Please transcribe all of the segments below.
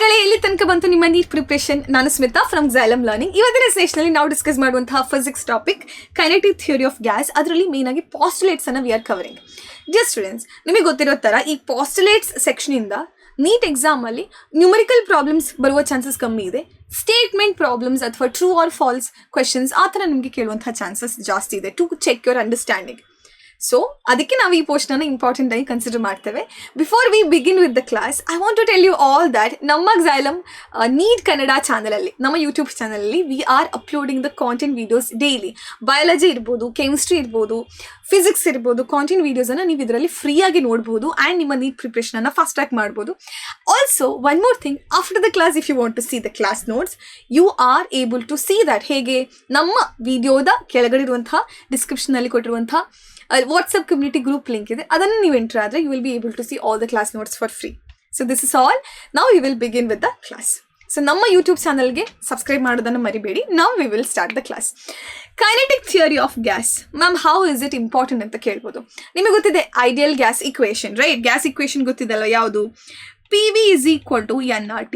ಮಕ್ಕಳೇ, ಇಲ್ಲಿ ತನಕ ಬಂತು ನಿಮ್ಮ ನೀಟ್ ಪ್ರಿಪ್ರೇಷನ್. ನಾನು ಸ್ಮಿತಾ ಫ್ರಮ್ Xylem ಲರ್ನಿಂಗ್. ಇವತ್ತಿನ ಸೆಷನಲ್ಲಿ ನಾವು ಡಿಸ್ಕಸ್ ಮಾಡುವಂತಹ physics topic kinetic theory of gas. ಅದರಲ್ಲಿ ಮೇನ್ ಆಗಿ ಪಾಸ್ಟುಲೇಟ್ಸ್ ಅನ್ನು we are covering. Dear students, ನಿಮಗೆ ಗೊತ್ತಿರೋ ಥರ ಈ ಪಾಸ್ಟುಲೇಟ್ಸ್ ಸೆಕ್ಷನಿಂದ ನೀಟ್ ಎಕ್ಸಾಮಲ್ಲಿ ನ್ಯೂಮರಿಕಲ್ ಪ್ರಾಬ್ಲಮ್ಸ್ ಬರುವ ಚಾನ್ಸಸ್ ಕಮ್ಮಿ ಇದೆ. ಸ್ಟೇಟ್ಮೆಂಟ್ ಪ್ರಾಬ್ಲಮ್ಸ್ ಅಥವಾ ಟ್ರೂ ಆರ್ ಫಾಲ್ಸ್ ಕ್ವೆಶನ್ಸ್ ಆ ಥರ ನಿಮಗೆ ಕೇಳುವಂಥ ಚಾನ್ಸಸ್ ಜಾಸ್ತಿ ಇದೆ to check your understanding. So ಅದಕ್ಕೆ ನಾವು ಈ ಪೋಸ್ಟನ್ನು ಇಂಪಾರ್ಟೆಂಟ್ ಆಗಿ ಕನ್ಸಿಡರ್ ಮಾಡ್ತೇವೆ. Before we begin with the class, I want to tell you all that ನಮ್ಮ Xylem ನೀಟ್ ಕನ್ನಡ ಚಾನಲಲ್ಲಿ, ನಮ್ಮ ಯೂಟ್ಯೂಬ್ ಚಾನಲಲ್ಲಿ we are uploading the content videos daily. Biology ಇರ್ಬೋದು, ಕೆಮಿಸ್ಟ್ರಿ ಇರ್ಬೋದು, ಫಿಸಿಕ್ಸ್ ಇರ್ಬೋದು, ಕಾಂಟೆಂಟ್ ವೀಡಿಯೋಸನ್ನು ನೀವು ಇದರಲ್ಲಿ ಫ್ರೀಯಾಗಿ ನೋಡ್ಬೋದು ಆ್ಯಂಡ್ ನಿಮ್ಮ ನೀಟ್ ಪ್ರಿಪ್ರೇಷನನ್ನು ಫಾಸ್ಟ್ ಟ್ರ್ಯಾಕ್ ಮಾಡ್ಬೋದು. Also one more thing, after the class if you want to see the class notes, you are able to see that ಹೇಗೆ ನಮ್ಮ ವಿಡಿಯೋದ ಕೆಳಗಡೆ ಇರುವಂತಹ ಡಿಸ್ಕ್ರಿಪ್ಷನಲ್ಲಿ ಕೊಟ್ಟಿರುವಂಥ ವಾಟ್ಸಪ್ ಕಮ್ಯುನಿಟಿ ಗ್ರೂಪ್ ಲಿಂಕ್ ಇದೆ, ಅದನ್ನು ನೀವು ಎಂಟರ್ ಆದರೆ you will be able to see all the class notes for free. So this is all. Now we will begin with the class. So ನಮ್ಮ ಯೂಟ್ಯೂಬ್ ಚಾನಲ್ಗೆ ಸಬ್ಸ್ಕ್ರೈಬ್ ಮಾಡೋದನ್ನು ಮರಿಬೇಡಿ. Now we will start the class. Kinetic theory of gas. Ma'am, how is it important ಅಂತ ಕೇಳ್ಬೋದು. ನಿಮಗೆ ಗೊತ್ತಿದೆ ideal gas equation, right? Gas equation ಗೊತ್ತಿದೆಲ್ಲ, ಯಾವುದು? PV is equal to nRT.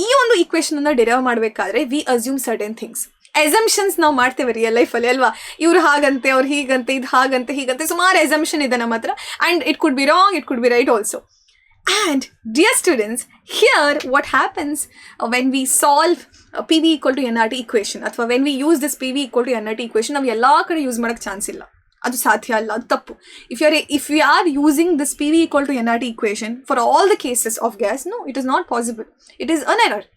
ಈ ಒಂದು ಇಕ್ವೇಷನ್ ಅನ್ನು ಡಿರೈವ್ ಮಾಡಬೇಕಾದ್ರೆ ವಿ ಅಸ್ಯೂಮ್ ಸರ್ಟೆನ್ ಥಿಂಗ್ಸ್. ಎಸಂಪ್ಷನ್ಸ್ ನಾವು ಮಾಡ್ತೇವೆ ರಿಯಲ್ ಲೈಫಲ್ಲಿ ಅಲ್ವಾ? ಇವ್ರು ಹಾಗಂತೆ, ಅವ್ರು ಹೀಗಂತೆ, ಇದು ಹಾಗಂತೆ, ಹೀಗಂತೆ, ಸುಮಾರು ಎಸಂಪ್ಷನ್ ಇದೆ ನಮ್ಮ ಹತ್ರ. And it could be wrong, it could be right also. And dear students, here what happens when we solve PV equal to nRT equation, ಅಥವಾ when we use this PV equal to nRT equation, ನಾವು ಎಲ್ಲ ಕಡೆ use ಮಾಡೋಕ್ಕೆ chance ಇಲ್ಲ. ಅದು ಸಾಧ್ಯ ಅಲ್ಲ, ಅದು ತಪ್ಪು. If you are using this PV equal to nRT equation for all the cases of gas, no, it is not possible. It is an error.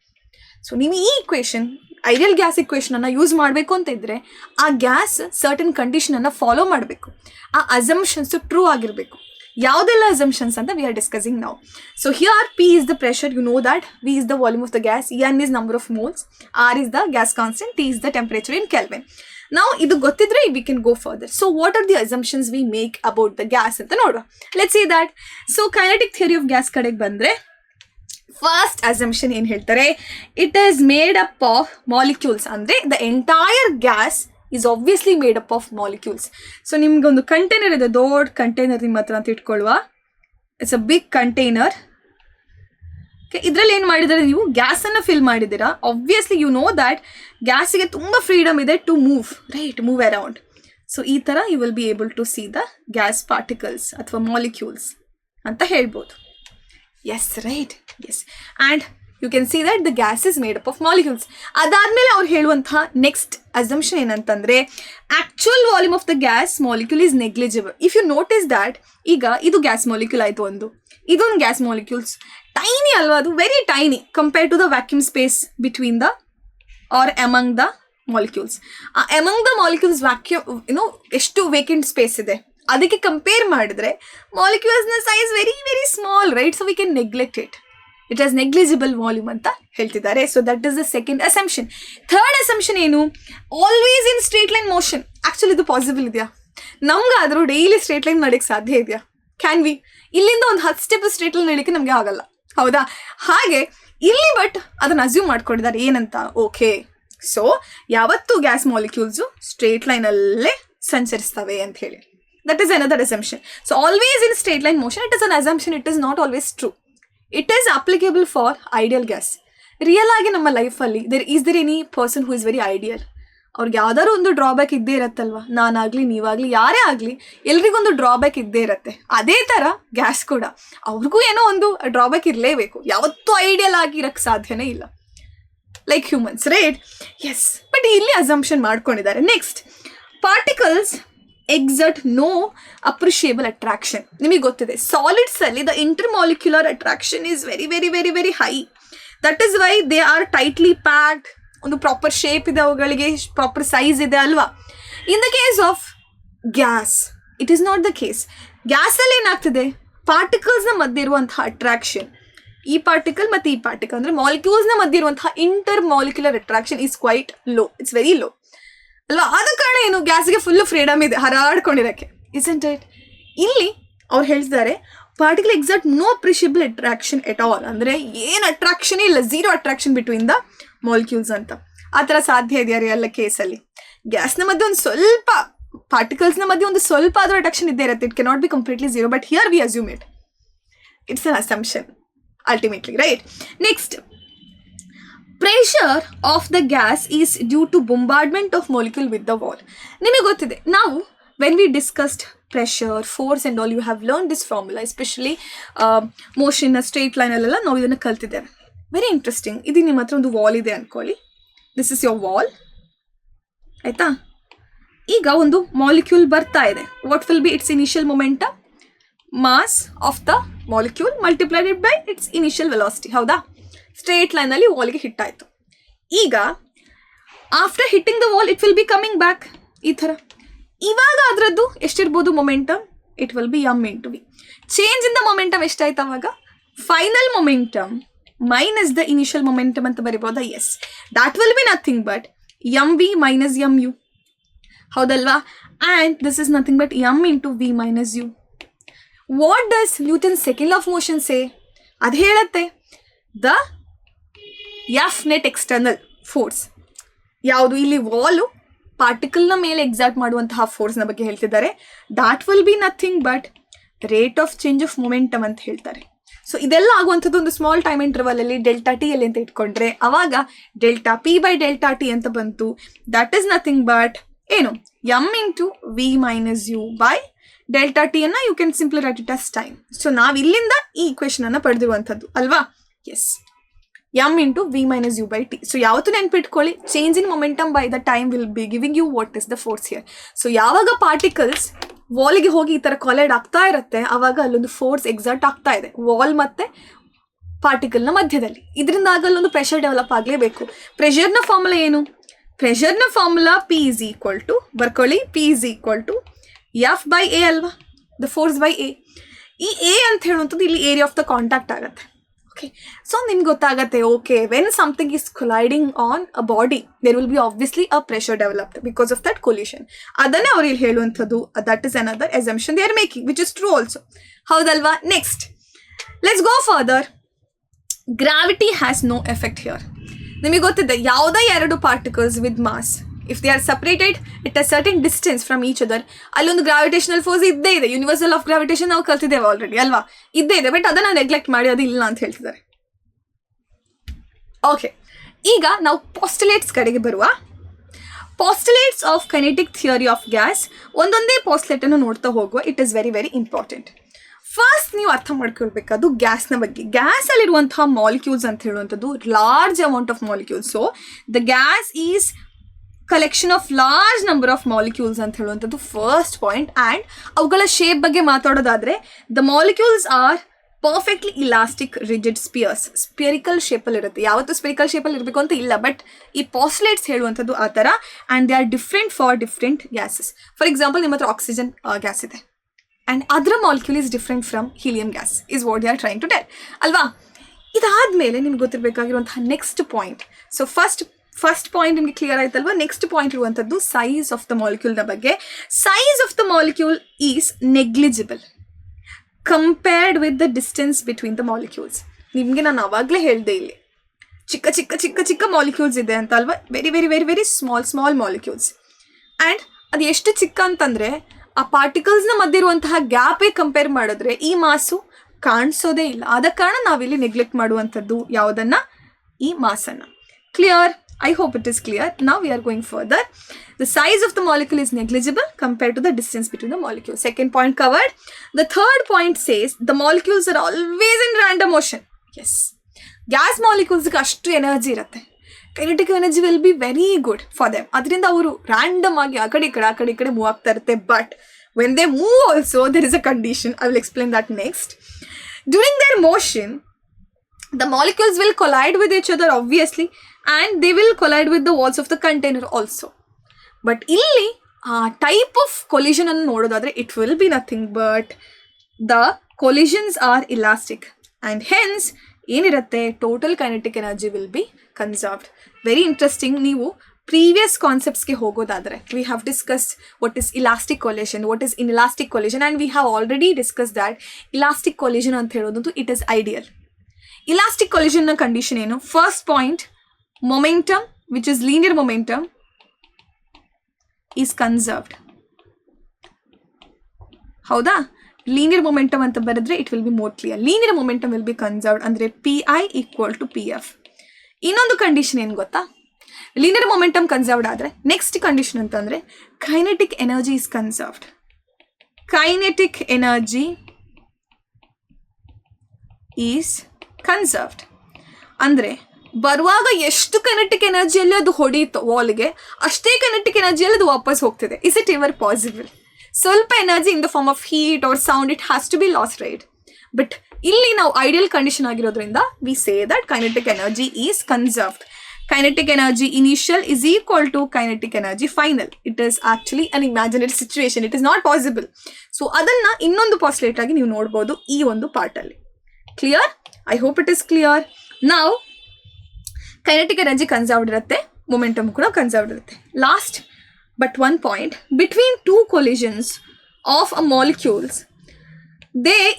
So ನೀವು ಈ ಇಕ್ವೇಷನ್, ಐಡಿಯಲ್ ಗ್ಯಾಸ್ ಇಕ್ವೇಷನನ್ನು ಯೂಸ್ ಮಾಡಬೇಕು ಅಂತ ಇದ್ದರೆ ಆ ಗ್ಯಾಸ್ ಸರ್ಟನ್ ಕಂಡೀಷನನ್ನು ಫಾಲೋ ಮಾಡಬೇಕು. ಆ ಅಸಂಪ್ಷನ್ಸು true ಆಗಿರಬೇಕು. ಯಾವುದೆಲ್ಲ ಅಸಂಪ್ಷನ್ಸ್ ಅಂತ ವಿ ಆರ್ ಡಿಸ್ಕಸಿಂಗ್ ನಾವು. So here P is the pressure, you know that. V is the volume of the gas, N is number of moles, R is the gas constant, T is the temperature in Kelvin. Now ಇದು ಗೊತ್ತಿದ್ರೆ we can go further. So what are the assumptions we make about the gas ಅಂತ ನೋಡುವ. Let's see that. So kinetic theory of gas ಕಡೆಗೆ ಬಂದರೆ first assumption ಏನು ಹೇಳ್ತಾರೆ? It is made up of molecules. ಅಂದರೆ the entire gas is obviously made up of molecules. So ನಿಮ್ಗೊಂದು container ಇದೆ, ದೊಡ್ಡ ಕಂಟೈನರ್ ನಿಮ್ಮ ಹತ್ರ ಅಂತ ಇಟ್ಕೊಳ್ಳುವ. It's a big container. ಇದರಲ್ಲಿ ಏನು ಮಾಡಿದರೆ, ನೀವು ಗ್ಯಾಸನ್ನು ಫಿಲ್ ಮಾಡಿದ್ದೀರಾ. ಆಬ್ವಿಯಸ್ಲಿ ಯು ನೋ ದ್ಯಾಟ್ ಗ್ಯಾಸಿಗೆ ತುಂಬ ಫ್ರೀಡಮ್ ಇದೆ to move, right? Move around. So ಈ ಥರ you will be able to see the gas particles ಅಥವಾ ಮಾಲಿಕ್ಯೂಲ್ಸ್ ಅಂತ ಹೇಳ್ಬೋದು. S, right? Yes. And you can see that the gas is made up of molecules. ಅದಾದಮೇಲೆ ಅವ್ರು ಹೇಳುವಂತಹ next assumption ಏನಂತಂದರೆ, actual volume of the gas molecule is negligible. If you notice that, ಈಗ ಇದು gas molecule ಆಯಿತು, ಇದೊಂದು gas molecules tiny ಅಲ್ವಾ? ಅದು very tiny compare to the vacuum space between the are among the molecules. ಆ among the molecules vacuum ಎಷ್ಟು vacant space ಇದೆ ಅದಕ್ಕೆ ಕಂಪೇರ್ ಮಾಡಿದ್ರೆ ಮಾಲಿಕ್ಯೂಲ್ಸ್ನ size very very small, right? So we can neglect it. It as negligible volume ಅಂತ ಹೇಳ್ತಿದ್ದಾರೆ. So that is the second assumption. Third assumption ಏನು? Always in straight line motion. Actually ಇದು possible ಇದೆಯಾ? ನಮ್ಗಾದರೂ ಡೈಲಿ ಸ್ಟ್ರೇಟ್ ಲೈನ್ ನಡೆಯೋಕ್ಕೆ ಸಾಧ್ಯ ಇದೆಯಾ? Can we? ಇಲ್ಲಿಂದ ಒಂದು 10 ಸ್ಟೆಪ್ ಸ್ಟ್ರೇಟ್ ಲೈನ್ ನಡೀಲಿಕ್ಕೆ ನಮಗೆ ಆಗಲ್ಲ, ಹೌದಾ? ಹಾಗೆ ಇಲ್ಲಿ ಬಟ್ ಅದನ್ನು ಅಸ್ಯೂಮ್ ಮಾಡ್ಕೊಂಡಿದ್ದಾರೆ ಏನಂತ? ಓಕೆ, ಸೊ ಯಾವತ್ತೂ ಗ್ಯಾಸ್ ಮಾಲಿಕ್ಯೂಲ್ಸು ಸ್ಟ್ರೇಟ್ ಲೈನಲ್ಲೇ ಸಂಚರಿಸ್ತವೆ ಅಂತ ಹೇಳಿ. That is another assumption. So always in straight line motion, it is an assumption. It is not always true. It is applicable for ideal gas. Real ಆಗಿ ನಮ್ಮ ಲೈಫಲ್ಲಿ is there any person who is very ideal? ಅವ್ರಿಗೆ ಯಾವ್ದಾದ್ರು ಒಂದು drawback ಇದ್ದೇ ಇರತ್ತಲ್ವ? ನಾನಾಗಲಿ, ನೀವಾಗಲಿ, ಯಾರೇ ಆಗಲಿ, ಎಲ್ರಿಗೊಂದು drawback ಇದ್ದೇ ಇರುತ್ತೆ. ಅದೇ ಥರ ಗ್ಯಾಸ್ ಕೂಡ ಅವ್ರಿಗೂ ಏನೋ ಒಂದು ಡ್ರಾಬ್ಯಾಕ್ ಇರಲೇಬೇಕು. ಯಾವತ್ತೂ ಐಡಿಯಲ್ ಆಗಿ ಇರೋಕ್ಕೆ ಸಾಧ್ಯನೇ ಇಲ್ಲ, like humans, right? Yes. But ಇಲ್ಲಿ ಅಸಂಪ್ಷನ್ ಮಾಡ್ಕೊಂಡಿದ್ದಾರೆ. Next, particles exert no appreciable attraction. ನಿಮಗೆ ಗೊತ್ತಿದೆ, ಸಾಲಿಡ್ಸ್ ಅಲ್ಲಿ the intermolecular attraction is very very very very high. That is why they are tightly packed. ಒಂದು ಪ್ರಾಪರ್ ಶೇಪ್ ಇದೆ, ಅವುಗಳಿಗೆ proper size ಇದೆ ಅಲ್ವಾ? In the case of gas it is not the case. ಗ್ಯಾಸಲ್ಲಿ ಏನಾಗ್ತಿದೆ, ಪಾರ್ಟಿಕಲ್ಸ್ನ ಮಧ್ಯೆ ಇರುವಂತಹ ಅಟ್ರಾಕ್ಷನ್, ಈ ಪಾರ್ಟಿಕಲ್ ಮತ್ತು ಈ ಪಾರ್ಟಿಕಲ್ ಅಂದರೆ ಮಾಲಿಕ್ಯೂಲ್ಸ್ನ ಮಧ್ಯೆ ಇರುವಂತಹ intermolecular attraction is quite low. It's very low ಅಲ್ಲ? ಆದ ಕಾರಣ ಏನು, ಗ್ಯಾಸ್ಗೆ ಫುಲ್ಲು ಫ್ರೀಡಮ್ ಇದೆ ಹರಾಡ್ಕೊಂಡಿರೋಕ್ಕೆ, ಇಸ್ಂಟ್ ಇಟ್? ಇಲ್ಲಿ ಅವ್ರು ಹೇಳ್ತಿದ್ದಾರೆ particle exert no appreciable attraction at all. ಅಂದರೆ ಏನು ಅಟ್ರಾಕ್ಷನ್ ಇಲ್ಲ, zero attraction between the molecules ಅಂತ. ಆ ಥರ ಸಾಧ್ಯ ಇದೆಯಾ ರಿಯಲ್ ಕೇಸಲ್ಲಿ? ಗ್ಯಾಸ್ನ ಮಧ್ಯೆ ಒಂದು ಸ್ವಲ್ಪ, ಪಾರ್ಟಿಕಲ್ಸ್ನ ಮಧ್ಯೆ ಒಂದು ಸ್ವಲ್ಪ ಆದರೂ ಅಟ್ರಾಕ್ಷನ್ ಇದ್ದೇ ಇರುತ್ತೆ. It cannot be completely zero, but here we assume it. It's an assumption ultimately, right? Next, pressure of the gas is due to bombardment of molecule with the wall. ನಿಮಗೆ ಗೊತ್ತಿದೆ, ನಾವು when we discussed pressure, force and all, you have learn this formula, especially motion straight ಲೈನಲ್ಲೆಲ್ಲ ನಾವು ಇದನ್ನು ಕಲ್ತಿದ್ದೇವೆ. Very interesting. ಇದು ನಿಮ್ಮ ಹತ್ರ ಒಂದು ವಾಲ್ ಇದೆ ಅಂದ್ಕೊಳ್ಳಿ. ದಿಸ್ ಇಸ್ ಯೋರ್ ವಾಲ್, ಆಯಿತಾ? ಈಗ ಒಂದು ಮಾಲಿಕ್ಯೂಲ್ ಬರ್ತಾ ಇದೆ. What will be its initial momentum? Mass of the molecule multiplied by its initial velocity. ಹೌದಾ? ಸ್ಟ್ರೇಟ್ ಲೈನಲ್ಲಿ ವಾಲ್ಗೆ ಹಿಟ್ ಆಯಿತು. ಈಗ after hitting the wall it will be coming back, ಈ ಥರ. ಇವಾಗ ಅದರದ್ದು ಎಷ್ಟಿರ್ಬೋದು momentum? It will be m into v. Change in the momentum ಎಷ್ಟಾಯ್ತು ಅವಾಗ? Final momentum minus the initial momentum ಅಂತ ಬರಿಬೋದಾ? Yes, that will be nothing but m v minus M u. ಹೌದಲ್ವಾ? And this is nothing but m into v minus u. What does Newton second law of motion say? ಅದು ಹೇಳುತ್ತೆ the F net external force. ಯಾವುದು? ಇಲ್ಲಿ ವಾಲು ಪಾರ್ಟಿಕಲ್ನ ಮೇಲೆ exact ಮಾಡುವಂತಹ ಫೋರ್ಸ್ನ ಬಗ್ಗೆ ಹೇಳ್ತಿದ್ದಾರೆ. That will be nothing but rate of change of momentum ಅಂತ ಹೇಳ್ತಾರೆ. ಸೊ ಇದೆಲ್ಲ ಆಗುವಂಥದ್ದು ಒಂದು ಸ್ಮಾಲ್ ಟೈಮ್ ಇಂಟರ್ವಲಲ್ಲಿ ಡೆಲ್ಟಾ ಟಿ ಎಲ್ಲಿ ಅಂತ ಇಟ್ಕೊಂಡ್ರೆ ಅವಾಗ delta p by delta t ಅಂತ ಬಂತು. ದಟ್ ಈಸ್ ನಥಿಂಗ್ ಬಟ್ ಏನು? M into v minus u by delta t ಅನ್ನು you can simply write it as time. So ನಾವು ಇಲ್ಲಿಂದ ಈ ಇಕ್ವೇಶನ್ ಅನ್ನು ಪಡೆದಿರುವಂಥದ್ದು ಅಲ್ವಾ? Yes, m into v minus u by T. So ಯಾವತ್ತೂ ನೆನ್ಪಿಟ್ಕೊಳ್ಳಿ, change in momentum by the time will be giving you what is the force here. So ಯಾವಾಗ particles ವಾಲ್ಗೆ ಹೋಗಿ ಈ ಥರ ಕೊಲೈಡ್ ಆಗ್ತಾ ಇರುತ್ತೆ ಅವಾಗ ಅಲ್ಲೊಂದು ಫೋರ್ಸ್ ಎಕ್ಸರ್ಟ್ ಆಗ್ತಾ ಇದೆ ವಾಲ್ ಮತ್ತು ಪಾರ್ಟಿಕಲ್ನ ಮಧ್ಯದಲ್ಲಿ. ಇದರಿಂದ ಆಗ ಅಲ್ಲೊಂದು ಪ್ರೆಷರ್ ಡೆವಲಪ್ ಆಗಲೇಬೇಕು. ಪ್ರೆಷರ್ನ ಫಾರ್ಮುಲಾ ಏನು? ಪ್ರೆಷರ್ನ formula p is equal to, ಬರ್ಕೊಳ್ಳಿ, p is equal to F by A ಅಲ್ವಾ? The force by A. ಈ ಎ ಅಂತ ಹೇಳುವಂಥದ್ದು ಇಲ್ಲಿ ಏರಿಯಾ ಆಫ್ ದ ಕಾಂಟ್ಯಾಕ್ಟ್ ಆಗುತ್ತೆ. ಓಕೆ, ಸೊ ನಿಮ್ಗೆ ಗೊತ್ತಾಗತ್ತೆ, okay, when something is colliding on a body there will be obviously a pressure developed because of that collision. ಅದನ್ನೇ ಅವ್ರು ಇಲ್ಲಿ ಹೇಳುವಂಥದ್ದು. That is another assumption they are making which is true also. ಹೌದಲ್ವಾ? Next let's go further. Gravity has no effect here. ನಿಮಗೆ ಗೊತ್ತಿದೆ, ಯಾವುದೇ ಎರಡು particles with mass if they are separated at a certain distance from each other, ಅಲ್ಲೊಂದು gravitational force ಇದ್ದೇ ಇದೆ. Universal of gravitation ನಾವು ಕಲ್ತಿದ್ದೇವೆ ಆಲ್ರೆಡಿ ಅಲ್ವಾ? ಇದ್ದೇ ಇದೆ. ಬಟ್ ಅದನ್ನು ನೆಗ್ಲೆಕ್ಟ್ ಮಾಡಿ ಅದು ಇಲ್ಲ ಅಂತ ಹೇಳ್ತಿದ್ದಾರೆ. ಓಕೆ, ಈಗ ನಾವು ಪಾಸ್ಟುಲೇಟ್ಸ್ ಕಡೆಗೆ ಬರುವ. Postulates of kinetic theory of gas. ಒಂದೊಂದೇ ಪಾಸ್ಟುಲೇಟನ್ನು ನೋಡ್ತಾ ಹೋಗುವ. It is very very important. First ನೀವು ಅರ್ಥ ಮಾಡ್ಕೊಳ್ಬೇಕಾದ್ದು ಗ್ಯಾಸ್ನ ಬಗ್ಗೆ. ಗ್ಯಾಸಲ್ಲಿರುವಂತಹ ಮಾಲಿಕ್ಯೂಲ್ಸ್ ಅಂತ ಹೇಳುವಂಥದ್ದು large amount of molecules. So the gas is collection of large number of molecules ಅಂತ ಹೇಳುವಂಥದ್ದು ಫಸ್ಟ್ ಪಾಯಿಂಟ್. ಆ್ಯಂಡ್ ಅವುಗಳ ಶೇಪ್ ಬಗ್ಗೆ ಮಾತಾಡೋದಾದರೆ the molecules are perfectly elastic rigid spheres. Spherical ಶೇಪಲ್ಲಿ ಇರುತ್ತೆ. ಯಾವತ್ತೂ ಸ್ಪಿರಿಕಲ್ ಶೇಪಲ್ಲಿ ಇರಬೇಕು ಅಂತ ಇಲ್ಲ, ಬಟ್ ಈ ಪಾಸ್ಟುಲೇಟ್ಸ್ ಹೇಳುವಂಥದ್ದು ಆ ಥರ. And they are different for different gases. For example, ನಿಮ್ಮ ಹತ್ರ ಆಕ್ಸಿಜನ್ ಗ್ಯಾಸ್ ಇದೆ ಆ್ಯಂಡ್ ಅದರ molecule is different from helium gas is what they are trying to tell ಅಲ್ವಾ? ಇದಾದಮೇಲೆ ನಿಮ್ಗೆ ಗೊತ್ತಿರಬೇಕಾಗಿರುವಂತಹ next point. So first point ನಿಮಗೆ ಕ್ಲಿಯರ್ ಆಯ್ತಲ್ವಾ? ನೆಕ್ಸ್ಟ್ ಪಾಯಿಂಟ್ ಇರುವಂಥದ್ದು ಸೈಜ್ ಆಫ್ ದ ಮಾಲಿಕ್ಯೂಲ್ನ ಬಗ್ಗೆ. Size of the molecule is negligible compared with the distance between the molecules. ನಿಮಗೆ ನಾನು ಆವಾಗಲೇ ಹೇಳಿದೆ, ಇಲ್ಲಿ ಚಿಕ್ಕ ಚಿಕ್ಕ ಚಿಕ್ಕ ಚಿಕ್ಕ ಮಾಲಿಕ್ಯೂಲ್ಸ್ ಇದೆ ಅಂತ ಅಲ್ವಾ? Very very very very small molecules. And ಅದು ಎಷ್ಟು ಚಿಕ್ಕ ಅಂತಂದರೆ ಆ ಪಾರ್ಟಿಕಲ್ಸ್ನ ಮಧ್ಯೆ ಇರುವಂತಹ ಗ್ಯಾಪೇ ಕಂಪೇರ್ ಮಾಡಿದ್ರೆ ಈ ಮಾಸು ಕಾಣಿಸೋದೇ ಇಲ್ಲ. ಆದ ಕಾರಣ ನಾವಿಲ್ಲಿ ನೆಗ್ಲೆಕ್ಟ್ ಮಾಡುವಂಥದ್ದು ಯಾವುದನ್ನು? ಈ ಮಾಸನ್ನು. Clear? I hope it is clear. Now we are going further. The size of the molecule is negligible compared to the distance between the molecules. Second point covered. The third point says the molecules are always in random motion. Yes. Gas molecules ಗೆ ಅಷ್ಟು energy ಇರುತ್ತೆ. Kinetic energy will be very good for them. ಅದರಿಂದ ಅವರು random ಆಗಿ ಆ ಕಡೆ ಈ ಕಡೆ ಮೂವ್ ಆಗ್ತಾ ಇರುತ್ತೆ. But when they move also there is a condition. I will explain that next. During their motion, the molecules will collide with each other obviously. And they will collide with the walls of the container also. But ಇಲ್ಲಿ type of collision ಅನ್ನು ನೋಡೋದಾದ್ರೆ it will be nothing but the collisions are elastic and hence ಏನಿರುತ್ತೆ total kinetic energy will be conserved. Very interesting. ನೀವು previous conceptsಗೆ ಹೋಗೋದಾದ್ರೆ we have discussed what is elastic collision, what is inelastic collision, and we have already discussed that elastic collision ಅಂತ ಹೇಳೋದು it is ideal. Elastic collision ನ condition ಏನು? First point, momentum, which is linear momentum, is conserved. ಹೌದಾ? linear momentum ಅಂತ ಬರೆದ್ರೆ it will be more clear. linear momentum will be conserved ಅಂದರೆ pi equal to pf. ಇನ್ನೊಂದು condition ಏನು ಗೊತ್ತಾ, linear momentum conserved ಆದರೆ ನೆಕ್ಸ್ಟ್ ಕಂಡೀಷನ್ ಅಂತಂದರೆ kinetic energy is conserved. Kinetic energy is conserved ಅಂದರೆ ಬರುವಾಗ ಎಷ್ಟು ಕೈನೆಟಿಕ್ ಎನರ್ಜಿಯಲ್ಲಿ ಅದು ಹೊಡೆಯಿತು ವಾಲ್ಗೆ, ಅಷ್ಟೇ ಕೈನೆಟಿಕ್ ಎನರ್ಜಿಯಲ್ಲಿ ಅದು ವಾಪಸ್ ಹೋಗ್ತಿದೆ. Is it ever possible? ಸ್ವಲ್ಪ energy in the form of heat or sound it has to be lost, right? But ಇಲ್ಲಿ ನಾವು ಐಡಿಯಲ್ ಕಂಡೀಷನ್ ಆಗಿರೋದ್ರಿಂದ we say that kinetic energy is conserved. Kinetic energy initial is equal to kinetic energy final. It is actually an imaginary situation. It is not possible. So ಅದನ್ನ ಇನ್ನೊಂದು postulate ಆಗಿ ನೀವು ನೋಡಬಹುದು ಈ ಒಂದು ಪಾರ್ಟ್ ಅಲ್ಲಿ. Clear? I hope it is clear. ನಾವು kinetic energy conserved ಇರುತ್ತೆ, ಮೊಮೆಂಟಮ್ ಕೂಡ ಕನ್ಸರ್ವ್ಡ್ ಇರುತ್ತೆ. Last but one point, between two collisions of a molecules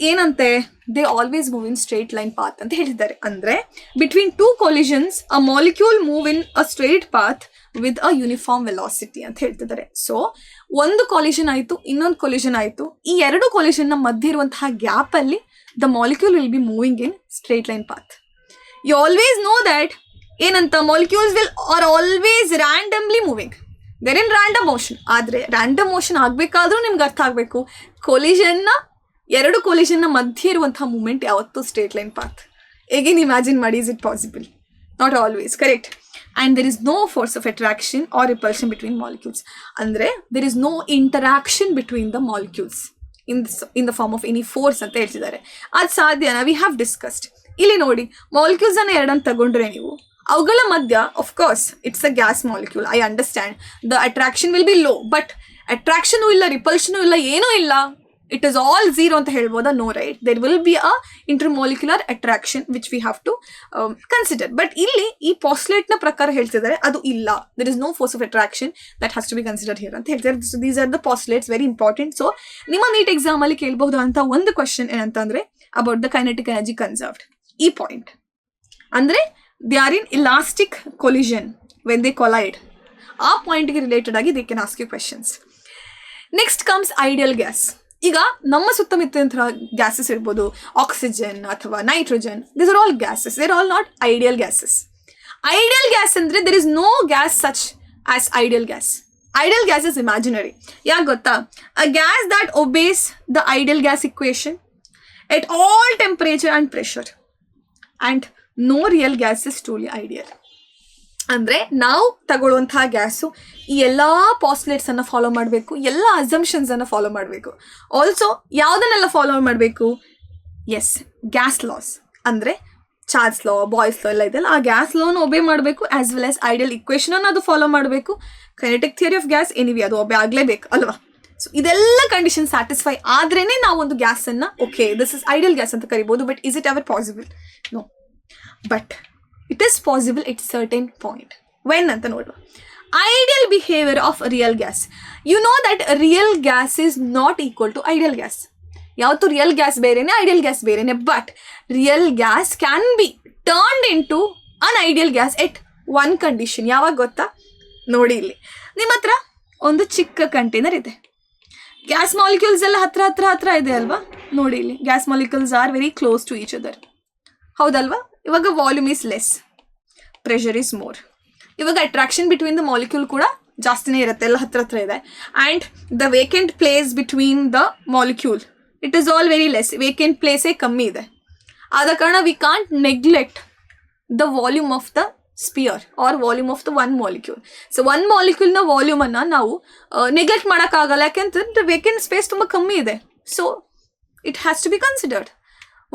ಏನಂತೆ, they always move in straight line path ಅಂತ ಹೇಳಿದ್ದಾರೆ. ಅಂದರೆ between two collisions a molecule move in a straight path with a uniform velocity ಅಂತ ಹೇಳ್ತಿದ್ದಾರೆ. So ಒಂದು collision ಆಯಿತು, ಇನ್ನೊಂದು collision ಆಯಿತು. ಈ ಎರಡು ಕೊಲಿಷನ್ನ ಮಧ್ಯೆ ಇರುವಂತಹ ಗ್ಯಾಪಲ್ಲಿ the molecule will be moving in straight line path. You always know that ಏನಂತ, molecules are always randomly moving, there in random motion. ಆದರೆ ರ್ಯಾಂಡಮ್ ಮೋಷನ್ ಆಗಬೇಕಾದ್ರೂ ನಿಮ್ಗೆ ಅರ್ಥ ಆಗಬೇಕು, ಎರಡು ಕೊಲಿಷನ್ನ ಮಧ್ಯೆ ಇರುವಂತಹ ಮೂಮೆಂಟ್ ಯಾವತ್ತೂ straight line path. Again imagine ಮಾಡಿ, is it possible? Not always, correct? And there is no force of attraction or repulsion between molecules. ಅಂದರೆ there is no interaction between the molecules in the form of any force ಅಂತ ಹೇಳ್ತಿದ್ದಾರೆ. ಅದು ಸಾಧ್ಯನಾ? We have discussed. ಇಲ್ಲಿ ನೋಡಿ, ಮಾಲಿಕ್ಯೂಲ್ಸನ್ನು ಎರಡನ್ನು ತಗೊಂಡ್ರೆ ನೀವು ಅವುಗಳ ಮಧ್ಯ, of course it's a gas molecule, I understand the attraction will be low, but ಅಟ್ರಾಕ್ಷನೂ ಇಲ್ಲ, ರಿಪಲ್ಷನೂ ಇಲ್ಲ, ಏನೂ ಇಲ್ಲ, ಇಟ್ ಇಸ್ ಆಲ್ ಝೀರೋ ಅಂತ ಹೇಳ್ಬೋದಾ? No, right? There will be a intermolecular attraction which we have to consider. But ಇಲ್ಲಿ ಈ ಪಾಸ್ಟುಲೇಟ್ನ ಪ್ರಕಾರ ಹೇಳ್ತಿದ್ದಾರೆ ಅದು ಇಲ್ಲ, there is no force of attraction that has to be consider here ಅಂತ ಹೇಳ್ತಾರೆ. So these are the postulates, very important. So ನಿಮ್ಮ ನೀಟ್ ಎಕ್ಸಾಮಲ್ಲಿ ಕೇಳಬಹುದು ಅಂತ ಒಂದು ಕ್ವಶನ್ ಏನಂತಂದ್ರೆ about the kinetic energy conserved. ಈ ಪಾಯಿಂಟ್ ಅಂದರೆ they are in elastic collision when they collide. ಆ ಪಾಯಿಂಟ್ಗೆ ರಿಲೇಟೆಡ್ ಆಗಿ they can ask you questions. Next comes ideal gas. ಈಗ ನಮ್ಮ ಸುತ್ತಮುತ್ತಲಿನ ಗ್ಯಾಸಸ್ ಇರ್ಬೋದು, ಆಕ್ಸಿಜನ್ ಅಥವಾ nitrogen, this are all gases, there all not ideal gases. Ideal gas ಅಂದರೆ there is no gas such as ideal gas. Ideal gas is imaginary. ಯಾಕೆ ಗೊತ್ತಾ? A gas that obeys the ideal gas equation at all temperature and pressure, and no real gas is truly ideal. ಅಂದರೆ ನಾವು ತಗೊಳ್ಳುವಂತಹ gas ಈ ಎಲ್ಲ ಪಾಸ್ಟುಲೇಟ್ಸನ್ನು follow ಮಾಡಬೇಕು, ಎಲ್ಲ ಅಸಂಪ್ಷನ್ಸನ್ನು follow ಮಾಡಬೇಕು. Also ಯಾವುದನ್ನೆಲ್ಲ follow ಮಾಡಬೇಕು? ಎಸ್, ಗ್ಯಾಸ್ ಲಾಸ್ ಅಂದರೆ ಚಾರ್ಲ್ಸ್ ಲಾ, ಬಾಯ್ಸ್ ಲಾ ಎಲ್ಲ ಇದೆಯಲ್ಲ, ಆ ಗ್ಯಾಸ್ ಲಾನ ಒಬೇ ಮಾಡಬೇಕು, ಆ್ಯಸ್ ವೆಲ್ ಆಸ್ ಐಡಿಯಲ್ ಇಕ್ವೇಷನನ್ನು ಅದು ಫಾಲೋ ಮಾಡಬೇಕು. ಕೈನೆಟಿಕ್ ಥಿಯರಿ ಆಫ್ ಗ್ಯಾಸ್ ಎನಿವಿ ಅದು ಒಬೇ ಆಗಲೇಬೇಕು ಅಲ್ವಾ? ಸೊ ಇದೆಲ್ಲ ಕಂಡೀಷನ್ ಸ್ಯಾಟಿಸ್ಫೈ ಆದ್ರೇ ನಾವೊಂದು ಗ್ಯಾಸನ್ನು okay this is ideal gas ಅಂತ ಕರಿಬೋದು. But is it ever possible? No. But it is possible at certain point. When anta noduva. Ideal behavior of real gas. You know that real gas is not equal to ideal gas. Yavattu real gas berene, ideal gas berene, but real gas can be turned into an ideal gas at one condition. Yavaga gotta? Nodi illi ನಿಮ್ಮ ಹತ್ರ ಒಂದು ಚಿಕ್ಕ container ಇದೆ. Gas molecules ಎಲ್ಲ ಹತ್ರ ಇದೆ ಅಲ್ವಾ? ನೋಡಿ ಇಲ್ಲಿ gas molecules are very close to each other, ಹೌದಲ್ವಾ? ಇವಾಗ volume is less, pressure is more. ಇವಾಗ ಅಟ್ರಾಕ್ಷನ್ ಬಿಟ್ವೀನ್ ದ ಮಾಲಿಕ್ಯೂಲ್ ಕೂಡ ಜಾಸ್ತಿನೇ ಇರುತ್ತೆ, ಎಲ್ಲ ಹತ್ರ ಇದೆ. And the vacant place between the molecule it is all very less, vacant ಪ್ಲೇಸೇ ಕಮ್ಮಿ ಇದೆ. ಆದ ಕಾರಣ we can't neglect the volume of the sphere or volume of the one molecule. So one ಮಾಲಿಕ್ಯೂಲ್ನ ವಾಲ್ಯೂಮನ್ನು ನಾವು ನೆಗ್ಲೆಕ್ಟ್ ಮಾಡೋಕ್ಕಾಗಲ್ಲ, ಯಾಕೆಂತಂದ್ರೆ ವೇಕೆಂಟ್ ಸ್ಪೇಸ್ ತುಂಬ ಕಮ್ಮಿ ಇದೆ. So it has to be considered.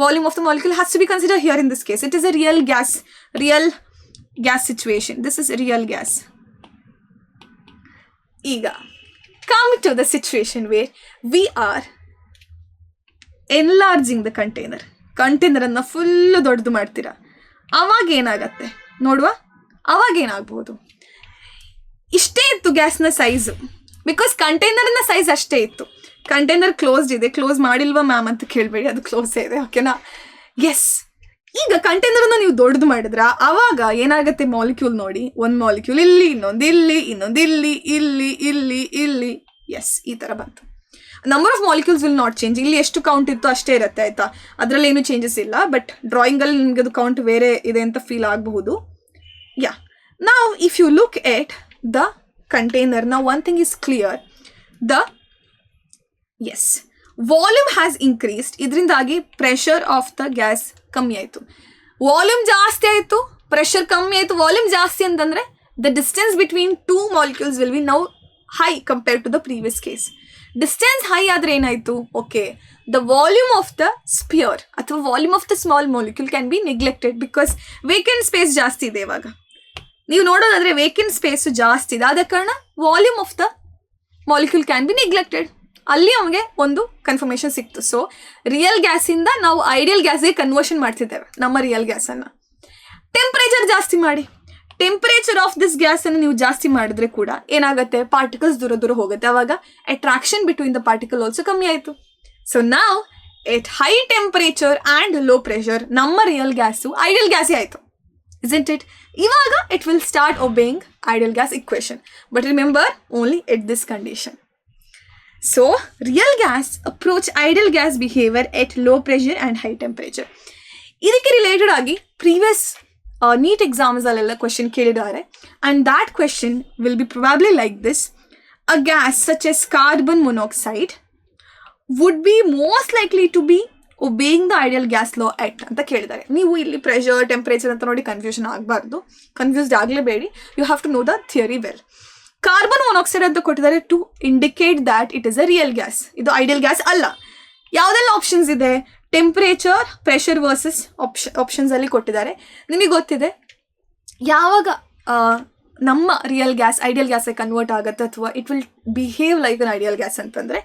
Volume of the molecule has to be considered here in this case. It is a real gas situation. This is a real gas. Ega come to the situation where we are enlarging the container. Container anna full ದೊಡ್ಡದು ಮಾಡ್ತೀರಾ, ಅವಾಗ ಏನಾಗತ್ತೆ ನೋಡುವ. ಅವಾಗ ಏನಾಗ್ಬೋದು? ಇಷ್ಟೇ ಇತ್ತು ಗ್ಯಾಸ್ನ size, because ಕಂಟೈನರ್ನ size ಅಷ್ಟೇ ಇತ್ತು. ಕಂಟೈನರ್ ಕ್ಲೋಸ್ಡ್ ಇದೆ, ಕ್ಲೋಸ್ ಮಾಡಿಲ್ವಾ ಮ್ಯಾಮ್ ಅಂತ ಕೇಳಬೇಡಿ, ಅದು ಕ್ಲೋಸೇ ಇದೆ, ಓಕೆನಾ? ಎಸ್. ಈಗ ಕಂಟೈನರನ್ನು ನೀವು ದೊಡ್ಡದು ಮಾಡಿದ್ರ ಆವಾಗ ಏನಾಗುತ್ತೆ? ಮಾಲಿಕ್ಯೂಲ್ ನೋಡಿ, ಒಂದು ಮಾಲಿಕ್ಯೂಲ್ ಇಲ್ಲಿ, ಇನ್ನೊಂದು ಇಲ್ಲಿ, ಇನ್ನೊಂದು ಇಲ್ಲಿ, ಇಲ್ಲಿ ಇಲ್ಲಿ ಇಲ್ಲಿ, ಎಸ್, ಈ ಥರ ಬಂತು. Number of molecules will not change. ಇಲ್ಲಿ ಎಷ್ಟು ಕೌಂಟ್ ಇತ್ತು ಅಷ್ಟೇ ಇರುತ್ತೆ, ಆಯಿತಾ? ಅದರಲ್ಲಿ ಏನು ಚೇಂಜಸ್ ಇಲ್ಲ. ಬಟ್ ಡ್ರಾಯಿಂಗಲ್ಲಿ ನಿಮಗೆ ಅದು ಕೌಂಟ್ ಬೇರೆ ಇದೆ ಅಂತ ಫೀಲ್ ಆಗಬಹುದು. Yeah. Now, if you look at the container, now one thing is clear. Yes, volume has increased. ಇದರಿಂದಾಗಿ ಪ್ರೆಷರ್ ಆಫ್ ದ ಗ್ಯಾಸ್ ಕಮ್ಮಿ ಆಯಿತು. ವಾಲ್ಯೂಮ್ ಜಾಸ್ತಿ ಆಯಿತು, ಪ್ರೆಷರ್ ಕಮ್ಮಿ ಆಯಿತು. ವಾಲ್ಯೂಮ್ ಜಾಸ್ತಿ ಅಂತಂದರೆ the distance between two molecules will be now high compare to the previous case. Distance high ಆದರೆ ಏನಾಯಿತು? Okay, the volume of the sphere ಅಥವಾ volume of the small molecule can be neglected because vacant space ಜಾಸ್ತಿ ಇದೆ. ಇವಾಗ ನೀವು ನೋಡೋದಾದರೆ vacant space ಜಾಸ್ತಿ ಇದೆ, ಆದ ಕಾರಣ volume of the molecule can be neglected. ಅಲ್ಲಿ ಅವನಿಗೆ ಒಂದು ಕನ್ಫರ್ಮೇಷನ್ ಸಿಕ್ತು. ಸೊ ರಿಯಲ್ ಗ್ಯಾಸಿಂದ ನಾವು ಐಡಿಯಲ್ ಗ್ಯಾಸ್ಗೆ ಕನ್ವರ್ಷನ್ ಮಾಡ್ತಿದ್ದೇವೆ ನಮ್ಮ ರಿಯಲ್ ಗ್ಯಾಸನ್ನು. ಟೆಂಪ್ರೇಚರ್ ಜಾಸ್ತಿ ಮಾಡಿ, ಟೆಂಪ್ರೇಚರ್ ಆಫ್ ದಿಸ್ ಗ್ಯಾಸನ್ನು ನೀವು ಜಾಸ್ತಿ ಮಾಡಿದ್ರೆ ಕೂಡ ಏನಾಗುತ್ತೆ? ಪಾರ್ಟಿಕಲ್ಸ್ ದೂರ ದೂರ ಹೋಗುತ್ತೆ. ಅವಾಗ attraction between the particle also ಕಮ್ಮಿ ಆಯಿತು. ಸೊ ನಾವು at high temperature and low pressure ನಮ್ಮ ರಿಯಲ್ ಗ್ಯಾಸು ಐಡಿಯಲ್ ಗ್ಯಾಸೇ ಆಯಿತು. Isn't it? ಇವಾಗ it will start obeying ideal gas equation. But remember, only at this condition. So, real gas approach ideal gas behavior at low pressure and high temperature. ಇದಕ್ಕೆ related ಆಗಿ previous NEET ಎಕ್ಸಾಮ್ಸಲ್ಲೆಲ್ಲ question ಕೇಳಿದ್ದಾರೆ. And that question will be probably like this: a gas such as carbon monoxide would be most likely to be obeying the ideal gas law act ಅಂತ ಕೇಳಿದ್ದಾರೆ. ನೀವು ಇಲ್ಲಿ pressure temperature ಅಂತ ನೋಡಿ confusion ಆಗಬಾರ್ದು, confused ಆಗಲೇಬೇಡಿ. You have to know the theory well. Carbon monoxide ಅಂತ ಕೊಟ್ಟಿದ್ದಾರೆ to indicate that it is a real gas. ಇದು ಐಡಿಯಲ್ ಗ್ಯಾಸ್ ಅಲ್ಲ. ಯಾವುದೆಲ್ಲ ಆಪ್ಷನ್ಸ್ ಇದೆ? ಟೆಂಪ್ರೇಚರ್, ಪ್ರೆಷರ್ ವರ್ಸಸ್ ಆಪ್ಷನ್ಸಲ್ಲಿ ಕೊಟ್ಟಿದ್ದಾರೆ. ನಿಮಗೆ ಗೊತ್ತಿದೆ ಯಾವಾಗ ನಮ್ಮ ರಿಯಲ್ ಗ್ಯಾಸ್ ಐಡಿಯಲ್ ಗ್ಯಾಸಿಗೆ ಕನ್ವರ್ಟ್ ಆಗುತ್ತೆ ಅಥವಾ it will behave like an ideal gas ಅಂತಂದರೆ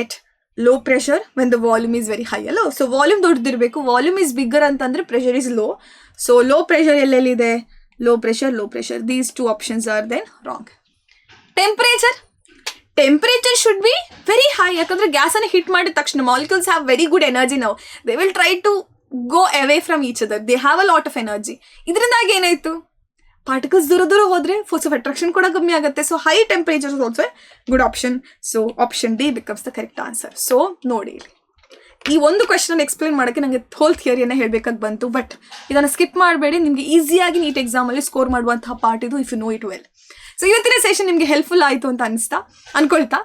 at low pressure when the volume is very high ಅಲ್ಲ. ಸೊ ವಾಲ್ಯೂಮ್ ದೊಡ್ಡದಿರಬೇಕು, ವಾಲ್ಯೂಮ್ ಈಸ್ ಬಿಗ್ಗರ್ ಅಂತಂದರೆ pressure is low. So low pressure ಎಲ್ಲೆಲ್ಲಿದೆ? Low pressure. These two options are then wrong. Temperature should be very high. ಯಾಕಂದರೆ ಗ್ಯಾಸನ್ನು hit ಮಾಡಿದ ತಕ್ಷಣ molecules have very good energy. ನಾವು they will try to go away from each other. They have a lot of energy. ಇದರಿಂದಾಗಿ ಏನಾಯಿತು? Particles ದೂರ ದೂರ ಹೋದರೆ ಫೋರ್ಸ್ ಆಫ್ ಅಟ್ರಾಕ್ಷನ್ ಕೂಡ ಕಮ್ಮಿ ಆಗುತ್ತೆ. So high temperature is also good option. So option D becomes the correct answer. So ನೋಡಿ, ಈ ಒಂದು ಕ್ವೆಶನ್ ಎಕ್ಸ್ಪ್ಲೇನ್ ಮಾಡೋಕ್ಕೆ ನನಗೆ ಹೋಲ್ ಥಿಯರಿಯನ್ನು ಹೇಳಬೇಕಾಗಿ ಬಂತು. ಬಟ್ ಇದನ್ನು ಸ್ಕಿಪ್ ಮಾಡಬೇಡಿ, ನಿಮಗೆ ಈಸಿಯಾಗಿ ನೀಟ್ ಎಕ್ಸಾಮಲ್ಲಿ ಸ್ಕೋರ್ ಮಾಡುವಂತಹ ಪಾರ್ಟ್ ಇದು, if you know it well. So ಇವತ್ತಿನ ಸೆಷನ್ ನಿಮಗೆ ಹೆಲ್ಪ್ಫುಲ್ ಆಯಿತು ಅಂತ ಅನ್ಕೊಳ್ತಾ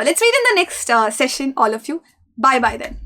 let's meet in the next session all of you. Bye then.